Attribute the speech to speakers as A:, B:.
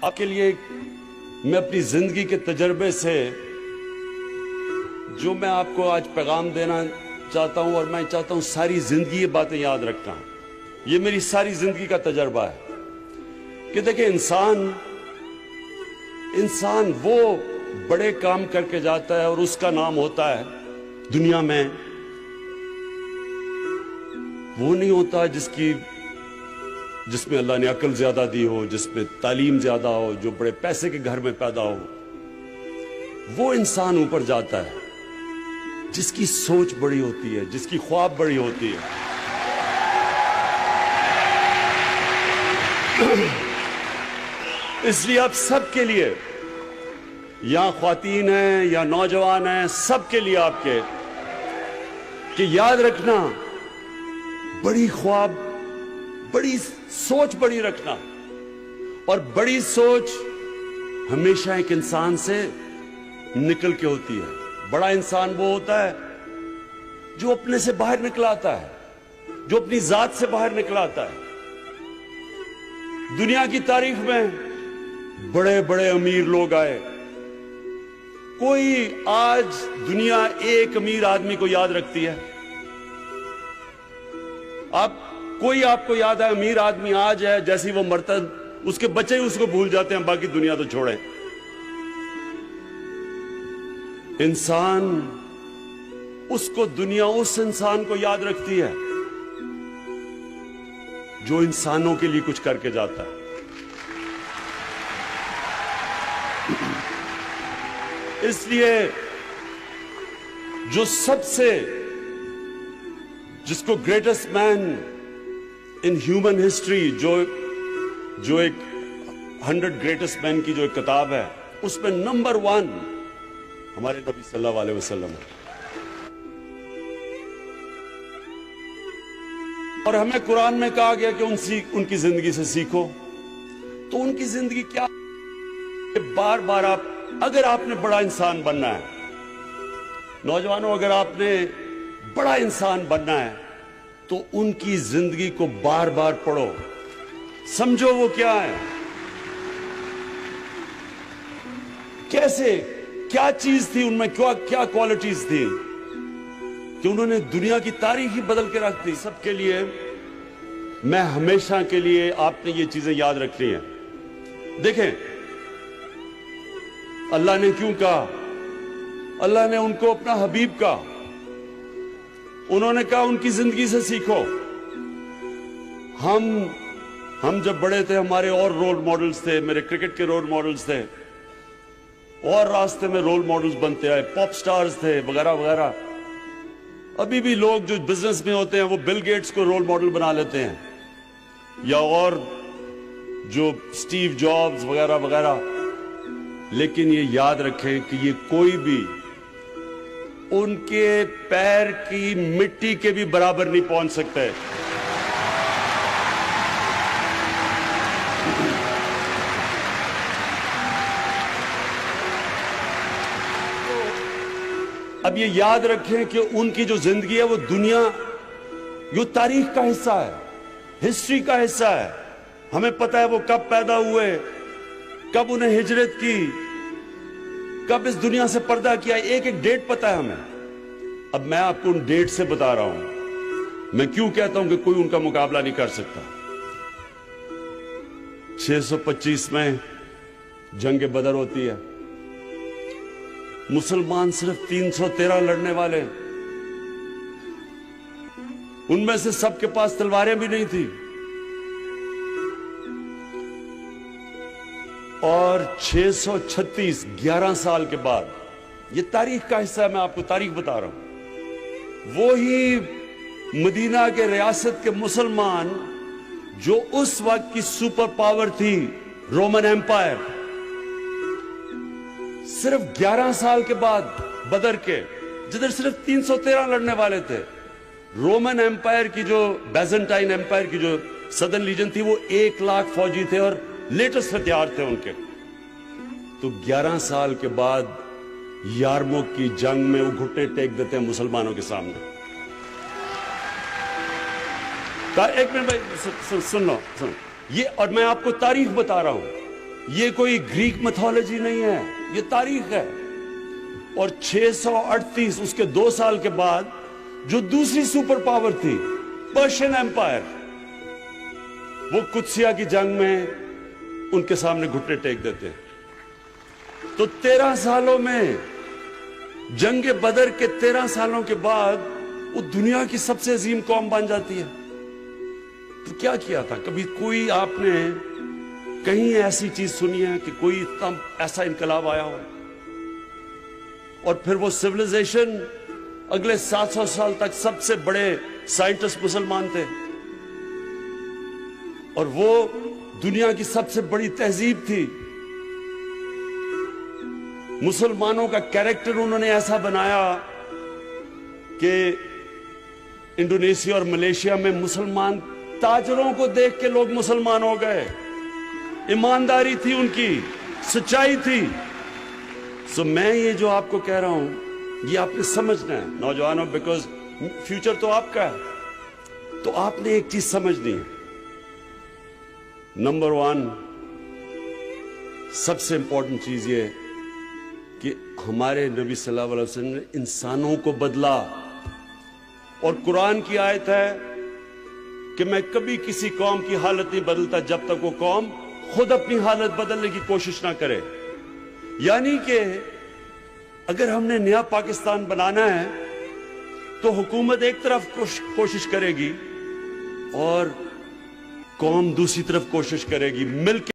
A: آپ کے لیے میں اپنی زندگی کے تجربے سے جو میں آپ کو آج پیغام دینا چاہتا ہوں، اور میں چاہتا ہوں ساری زندگی یہ باتیں یاد رکھنا. یہ میری ساری زندگی کا تجربہ ہے کہ دیکھیں انسان وہ بڑے کام کر کے جاتا ہے اور اس کا نام ہوتا ہے دنیا میں، وہ نہیں ہوتا جس میں اللہ نے عقل زیادہ دی ہو، جس میں تعلیم زیادہ ہو، جو بڑے پیسے کے گھر میں پیدا ہو. وہ انسان اوپر جاتا ہے جس کی سوچ بڑی ہوتی ہے، جس کی خواب بڑی ہوتی ہے. اس لیے آپ سب کے لیے، یا خواتین ہیں یا نوجوان ہیں، سب کے لیے آپ کے کہ یاد رکھنا، بڑی خواب، بڑی سوچ بڑی رکھنا. اور بڑی سوچ ہمیشہ ایک انسان سے نکل کے ہوتی ہے. بڑا انسان وہ ہوتا ہے جو اپنے سے باہر نکل آتا ہے، جو اپنی ذات سے باہر نکل آتا ہے. دنیا کی تاریخ میں بڑے بڑے امیر لوگ آئے. کوئی آج دنیا ایک امیر آدمی کو یاد رکھتی ہے؟ کوئی آپ کو یاد ہے امیر آدمی آج ہے، جیسی وہ مرتا اس کے بچے ہی اس کو بھول جاتے ہیں، باقی دنیا تو چھوڑیں. انسان دنیا اس انسان کو یاد رکھتی ہے جو انسانوں کے لیے کچھ کر کے جاتا ہے. اس لیے جس کو greatest man in human history, جو ایک 100 گریٹسٹ مین کی جو ایک کتاب ہے، اس میں نمبر 1 ہمارے نبی صلی اللہ علیہ وسلم ہے. اور ہمیں قرآن میں کہا گیا کہ ان کی زندگی سے سیکھو. تو ان کی زندگی کیا؟ بار بار اگر آپ نے بڑا انسان بننا ہے، نوجوانوں، اگر آپ نے بڑا انسان بننا ہے تو ان کی زندگی کو بار بار پڑھو، سمجھو وہ کیا ہے، کیسے، کیا چیز تھی ان میں، کیا کوالٹیز تھی کہ انہوں نے دنیا کی تاریخ ہی بدل کے رکھ دی. سب کے لیے میں ہمیشہ کے لیے آپ نے یہ چیزیں یاد رکھنی ہیں. دیکھیں اللہ نے کیوں کہا؟ اللہ نے ان کو اپنا حبیب کہا. انہوں نے کہا ان کی زندگی سے سیکھو. ہم جب بڑے تھے ہمارے اور رول ماڈلز تھے، میرے کرکٹ کے رول ماڈلز تھے، اور راستے میں رول ماڈلز بنتے آئے، پاپ سٹارز تھے وغیرہ وغیرہ. ابھی بھی لوگ جو بزنس میں ہوتے ہیں وہ بل گیٹس کو رول ماڈل بنا لیتے ہیں، یا اور جو سٹیو جابز وغیرہ وغیرہ. لیکن یہ یاد رکھیں کہ یہ کوئی بھی ان کے پیر کی مٹی کے بھی برابر نہیں پہنچ سکتے. اب یہ یاد رکھیں کہ ان کی جو زندگی ہے وہ دنیا، یہ تاریخ کا حصہ ہے، ہسٹری کا حصہ ہے. ہمیں پتہ ہے وہ کب پیدا ہوئے، کب انہیں ہجرت کی، کب اس دنیا سے پردہ کیا، ایک ایک ڈیٹ پتہ ہے ہمیں. اب میں آپ کو ان ڈیٹ سے بتا رہا ہوں. میں کیوں کہتا ہوں کہ کوئی ان کا مقابلہ نہیں کر سکتا. 625 میں جنگ بدر ہوتی ہے. مسلمان صرف 313 لڑنے والے، ان میں سے سب کے پاس تلواریں بھی نہیں تھی. اور 636 11 سال کے بعد، یہ تاریخ کا حصہ ہے، میں آپ کو تاریخ بتا رہا ہوں، وہی مدینہ کے ریاست کے مسلمان جو اس وقت کی سپر پاور تھی، رومن ایمپائر، صرف 11 سال کے بعد بدر کے، جدھر صرف 313 لڑنے والے تھے، رومن ایمپائر کی جو بیزنٹائن ایمپائر کی جو سدرن لیجن تھی وہ 1,00,000 فوجی تھے اور لیٹسٹ ہتھیار تھے ان کے. تو 11 سال کے بعد یارموک کی جنگ میں وہ گھٹنے ٹیک دیتے ہیں مسلمانوں کے سامنے. ایک منٹ بھائی سن لو، یہ، اور میں آپ کو تاریخ بتا رہا ہوں. یہ کوئی گریک میتھولوجی نہیں ہے، یہ تاریخ ہے۔ اور 638 اس کے 2 سال کے بعد جو دوسری سپر پاور تھی پرشین ایمپائر، وہ قدسیہ کی جنگ میں ان کے سامنے گھٹنے ٹیک دیتے ہیں۔ تو 13 سالوں میں، جنگ بدر کے 13 سالوں کے بعد وہ دنیا کی سب سے عظیم قوم بن جاتی ہے۔ تو کیا کیا تھا؟ کبھی کوئی آپ نے کہیں ایسی چیز سنی ہے کہ کوئی ایسا انقلاب آیا ہو؟ اور پھر وہ سیویلائزیشن اگلے 700 سال تک سب سے بڑے سائنٹسٹ مسلمان تھے، اور وہ دنیا کی سب سے بڑی تہذیب تھی۔ مسلمانوں کا کیریکٹر انہوں نے ایسا بنایا کہ انڈونیشیا اور ملیشیا میں مسلمان تاجروں کو دیکھ کے لوگ مسلمان ہو گئے۔ ایمانداری تھی ان کی، سچائی تھی۔ سو میں یہ جو آپ کو کہہ رہا ہوں، یہ آپ نے سمجھنا ہے نوجوانوں، بیکاز فیوچر تو آپ کا ہے۔ تو آپ نے ایک چیز سمجھنی ہے، نمبر 1 سب سے امپورٹنٹ چیز یہ کہ ہمارے نبی صلی اللہ علیہ وسلم نے انسانوں کو بدلا، اور قرآن کی آیت ہے کہ میں کبھی کسی قوم کی حالت نہیں بدلتا جب تک وہ قوم خود اپنی حالت بدلنے کی کوشش نہ کرے۔ یعنی کہ اگر ہم نے نیا پاکستان بنانا ہے تو حکومت ایک طرف کوشش کرے گی اور قوم دوسری طرف کوشش کرے گی، مل کے